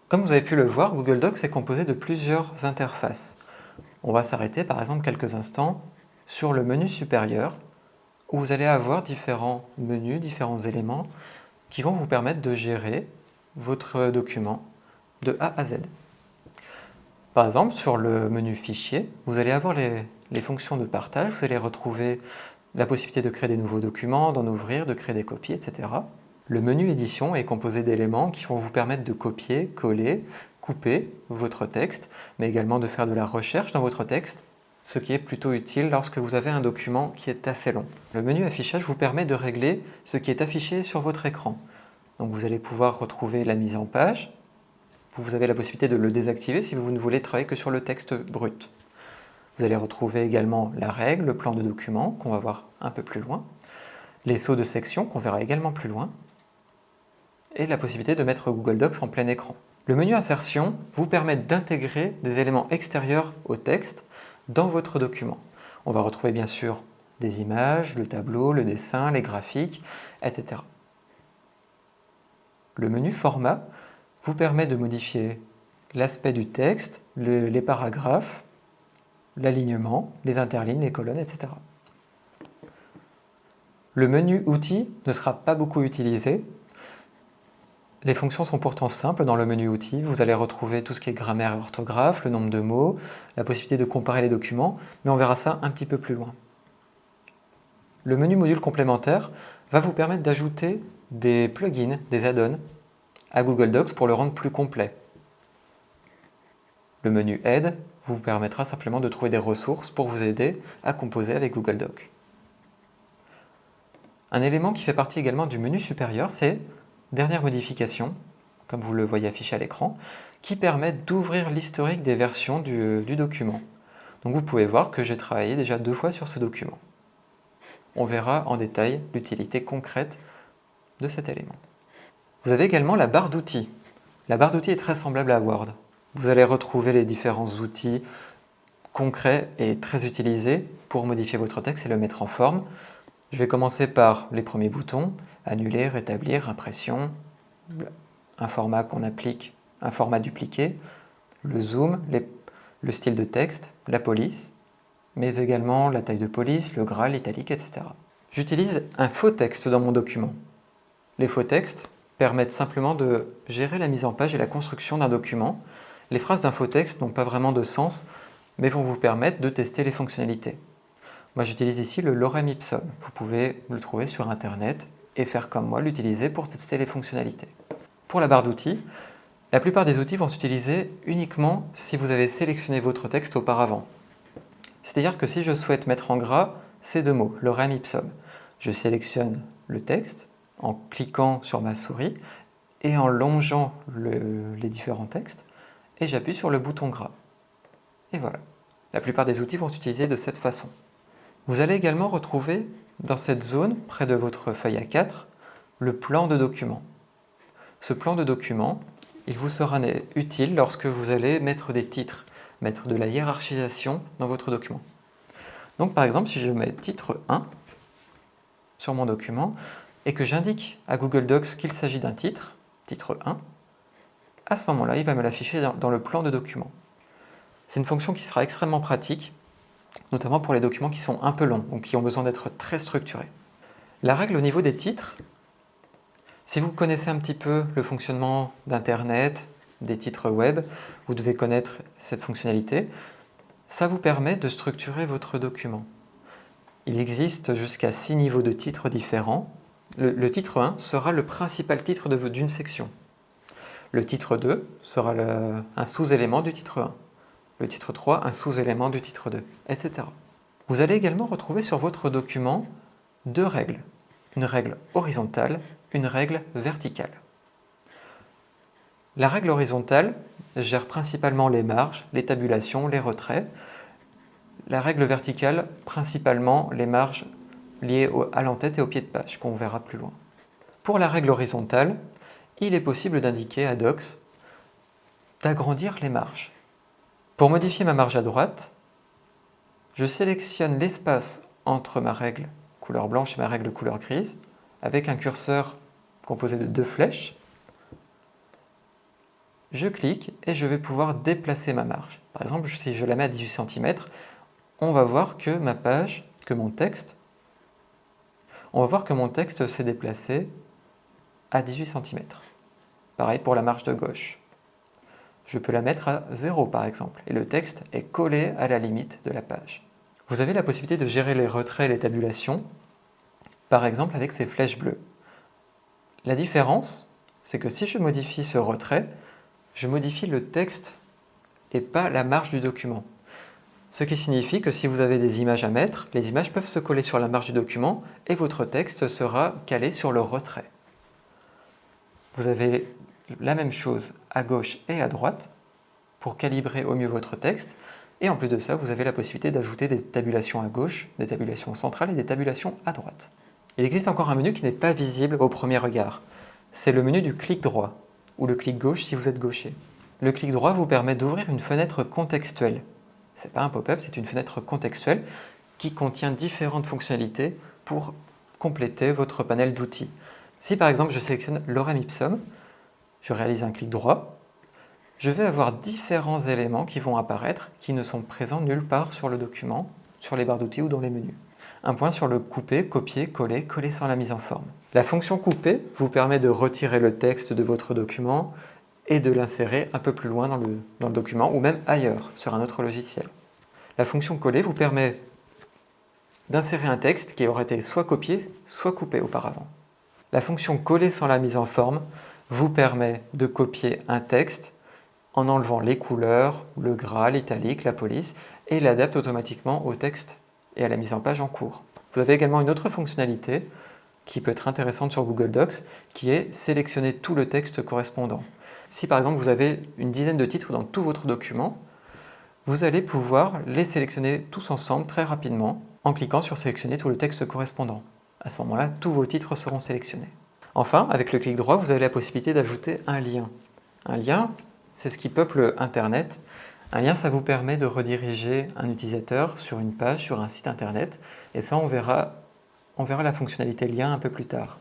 Comme vous avez pu le voir, Google Docs est composé de plusieurs interfaces. On va s'arrêter par exemple quelques instants sur le menu supérieur où vous allez avoir différents menus, différents éléments qui vont vous permettre de gérer votre document de A à Z. Par exemple, sur le menu Fichier, vous allez avoir les fonctions de partage, vous allez retrouver la possibilité de créer des nouveaux documents, d'en ouvrir, de créer des copies, etc. Le menu Édition est composé d'éléments qui vont vous permettre de copier, coller, couper votre texte, mais également de faire de la recherche dans votre texte, ce qui est plutôt utile lorsque vous avez un document qui est assez long. Le menu Affichage vous permet de régler ce qui est affiché sur votre écran. Donc vous allez pouvoir retrouver la mise en page. Vous avez la possibilité de le désactiver si vous ne voulez travailler que sur le texte brut. Vous allez retrouver également la règle, le plan de document, qu'on va voir un peu plus loin, les sauts de section, qu'on verra également plus loin, et la possibilité de mettre Google Docs en plein écran. Le menu Insertion vous permet d'intégrer des éléments extérieurs au texte dans votre document. On va retrouver bien sûr des images, le tableau, le dessin, les graphiques, etc. Le menu Format vous permet de modifier l'aspect du texte, les paragraphes, l'alignement, les interlignes, les colonnes, etc. Le menu Outils ne sera pas beaucoup utilisé. Les fonctions sont pourtant simples dans le menu Outils. Vous allez retrouver tout ce qui est grammaire et orthographe, le nombre de mots, la possibilité de comparer les documents, mais on verra ça un petit peu plus loin. Le menu Module complémentaire va vous permettre d'ajouter des plugins, des add-ons à Google Docs pour le rendre plus complet. Le menu Aide vous permettra simplement de trouver des ressources pour vous aider à composer avec Google Docs. Un élément qui fait partie également du menu supérieur, c'est Dernière modification, comme vous le voyez affiché à l'écran, qui permet d'ouvrir l'historique des versions du document. Donc vous pouvez voir que j'ai travaillé déjà 2 fois sur ce document. On verra en détail l'utilité concrète de cet élément. Vous avez également la barre d'outils. La barre d'outils est très semblable à Word. Vous allez retrouver les différents outils concrets et très utilisés pour modifier votre texte et le mettre en forme. Je vais commencer par les premiers boutons, annuler, rétablir, impression, un format qu'on applique, un format dupliqué, le zoom, le style de texte, la police, mais également la taille de police, le gras, l'italique, etc. J'utilise un faux texte dans mon document. Les faux textes permettent simplement de gérer la mise en page et la construction d'un document. Les phrases d'un faux texte n'ont pas vraiment de sens, mais vont vous permettre de tester les fonctionnalités. Moi, j'utilise ici le Lorem Ipsum. Vous pouvez le trouver sur Internet et faire comme moi, l'utiliser pour tester les fonctionnalités. Pour la barre d'outils, la plupart des outils vont s'utiliser uniquement si vous avez sélectionné votre texte auparavant. C'est-à-dire que si je souhaite mettre en gras ces 2 mots, Lorem Ipsum, je sélectionne le texte en cliquant sur ma souris et en longeant les différents textes et j'appuie sur le bouton gras. Et voilà. La plupart des outils vont s'utiliser de cette façon. Vous allez également retrouver dans cette zone, près de votre feuille A4, le plan de document. Ce plan de document, il vous sera utile lorsque vous allez mettre des titres, mettre de la hiérarchisation dans votre document. Donc par exemple, si je mets titre 1 sur mon document et que j'indique à Google Docs qu'il s'agit d'un titre, titre 1, à ce moment-là, il va me l'afficher dans le plan de document. C'est une fonction qui sera extrêmement pratique, notamment pour les documents qui sont un peu longs, donc qui ont besoin d'être très structurés. La règle au niveau des titres, si vous connaissez un petit peu le fonctionnement d'Internet, des titres web, vous devez connaître cette fonctionnalité. Ça vous permet de structurer votre document. Il existe jusqu'à 6 niveaux de titres différents. Le titre 1 sera le principal titre d'une section. Le titre 2 sera un sous-élément du titre 1. Le titre 3, un sous-élément du titre 2, etc. Vous allez également retrouver sur votre document 2 règles. Une règle horizontale, une règle verticale. La règle horizontale gère principalement les marges, les tabulations, les retraits. La règle verticale, principalement les marges liées à l'entête et au pied de page, qu'on verra plus loin. Pour la règle horizontale, il est possible d'indiquer à Docs d'agrandir les marges. Pour modifier ma marge à droite, je sélectionne l'espace entre ma règle couleur blanche et ma règle couleur grise avec un curseur composé de 2 flèches. je clique et je vais pouvoir déplacer ma marge. Par exemple, si je la mets à 18 cm, on va voir que ma page, que mon texte, s'est déplacé à 18 cm. Pareil pour la marge de gauche. Je peux la mettre à 0 par exemple, et le texte est collé à la limite de la page. Vous avez la possibilité de gérer les retraits et les tabulations, par exemple avec ces flèches bleues. La différence, c'est que si je modifie ce retrait, je modifie le texte et pas la marge du document. Ce qui signifie que si vous avez des images à mettre, les images peuvent se coller sur la marge du document et votre texte sera calé sur le retrait. Vous avez la même chose à gauche et à droite pour calibrer au mieux votre texte. Et en plus de ça, vous avez la possibilité d'ajouter des tabulations à gauche, des tabulations centrales et des tabulations à droite. Il existe encore un menu qui n'est pas visible au premier regard. C'est le menu du clic droit, ou le clic gauche si vous êtes gaucher. Le clic droit vous permet d'ouvrir une fenêtre contextuelle. Ce n'est pas un pop-up, c'est une fenêtre contextuelle qui contient différentes fonctionnalités pour compléter votre panel d'outils. Si par exemple je sélectionne Lorem Ipsum, je réalise un clic droit, je vais avoir différents éléments qui vont apparaître qui ne sont présents nulle part sur le document, sur les barres d'outils ou dans les menus. Un point sur le couper, copier, coller, coller sans la mise en forme. La fonction couper vous permet de retirer le texte de votre document et de l'insérer un peu plus loin dans le document ou même ailleurs, sur un autre logiciel. La fonction coller vous permet d'insérer un texte qui aurait été soit copié, soit coupé auparavant. La fonction coller sans la mise en forme vous permet de copier un texte en enlevant les couleurs, le gras, l'italique, la police, et l'adapte automatiquement au texte et à la mise en page en cours. Vous avez également une autre fonctionnalité qui peut être intéressante sur Google Docs, qui est sélectionner tout le texte correspondant. Si par exemple vous avez une dizaine de titres dans tout votre document, vous allez pouvoir les sélectionner tous ensemble très rapidement en cliquant sur sélectionner tout le texte correspondant. À ce moment-là, tous vos titres seront sélectionnés. Enfin, avec le clic droit, vous avez la possibilité d'ajouter un lien. Un lien, c'est ce qui peuple Internet. Un lien, ça vous permet de rediriger un utilisateur sur une page, sur un site Internet. Et ça, on verra la fonctionnalité lien un peu plus tard.